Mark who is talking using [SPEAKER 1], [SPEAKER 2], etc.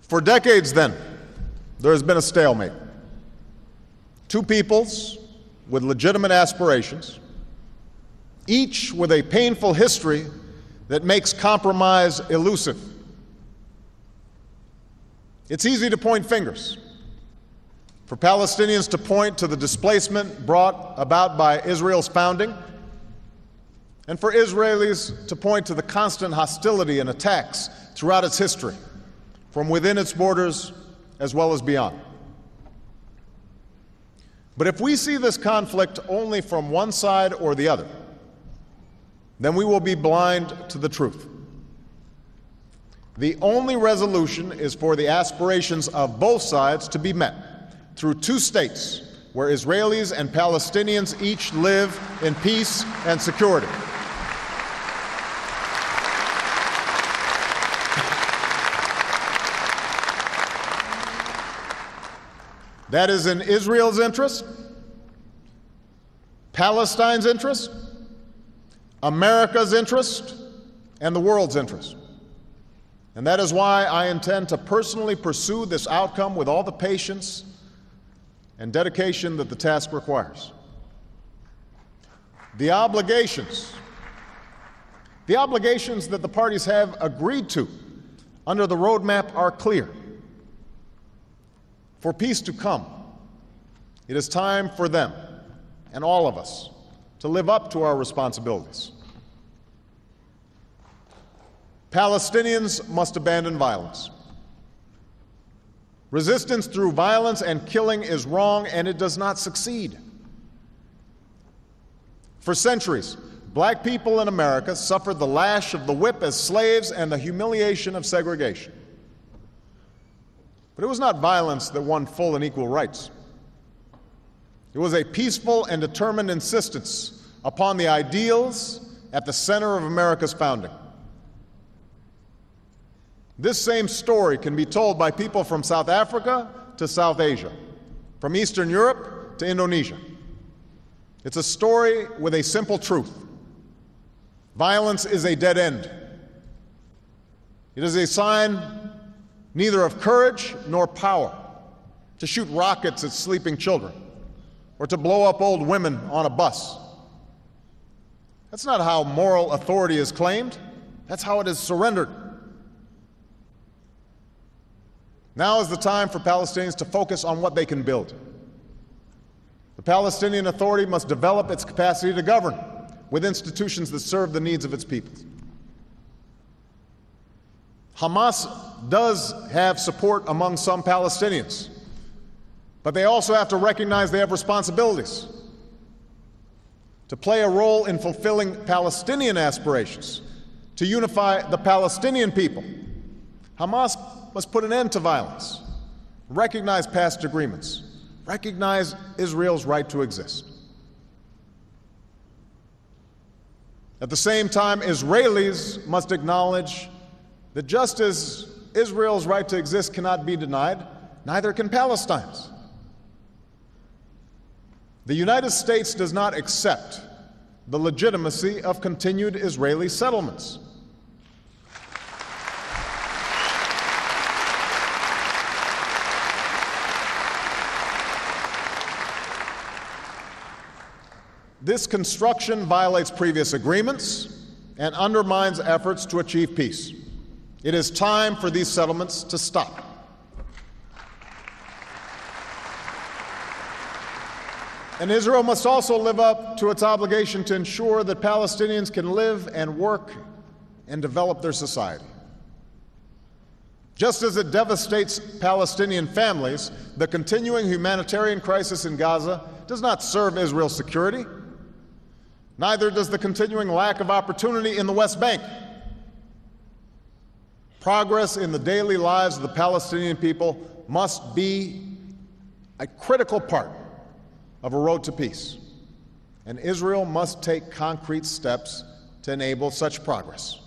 [SPEAKER 1] For decades, then, there has been a stalemate. Two peoples with legitimate aspirations, each with a painful history that makes compromise elusive. It's easy to point fingers. For Palestinians to point to the displacement brought about by Israel's founding, and for Israelis to point to the constant hostility and attacks throughout its history, from within its borders as well as beyond. But if we see this conflict only from one side or the other, then we will be blind to the truth. The only resolution is for the aspirations of both sides to be met through two states where Israelis and Palestinians each live in peace and security. That is in Israel's interest, Palestine's interest, America's interest, and the world's interest. And that is why I intend to personally pursue this outcome with all the patience and dedication that the task requires. The obligations that the parties have agreed to under the roadmap are clear. For peace to come, it is time for them and all of us to live up to our responsibilities. Palestinians must abandon violence. Resistance through violence and killing is wrong, and it does not succeed. For centuries, black people in America suffered the lash of the whip as slaves and the humiliation of segregation. But it was not violence that won full and equal rights. It was a peaceful and determined insistence upon the ideals at the center of America's founding. This same story can be told by people from South Africa to South Asia, from Eastern Europe to Indonesia. It's a story with a simple truth. Violence is a dead end. It is a sign neither of courage nor power to shoot rockets at sleeping children or to blow up old women on a bus. That's not how moral authority is claimed. That's how it is surrendered. Now is the time for Palestinians to focus on what they can build. The Palestinian Authority must develop its capacity to govern with institutions that serve the needs of its people. Hamas does have support among some Palestinians, but they also have to recognize they have responsibilities to play a role in fulfilling Palestinian aspirations, to unify the Palestinian people. Hamas must put an end to violence, recognize past agreements, recognize Israel's right to exist. At the same time, Israelis must acknowledge that just as Israel's right to exist cannot be denied, neither can Palestine's. The United States does not accept the legitimacy of continued Israeli settlements. This construction violates previous agreements and undermines efforts to achieve peace. It is time for these settlements to stop. And Israel must also live up to its obligation to ensure that Palestinians can live and work and develop their society. Just as it devastates Palestinian families, the continuing humanitarian crisis in Gaza does not serve Israel's security. Neither does the continuing lack of opportunity in the West Bank. Progress in the daily lives of the Palestinian people must be a critical part of a road to peace, and Israel must take concrete steps to enable such progress.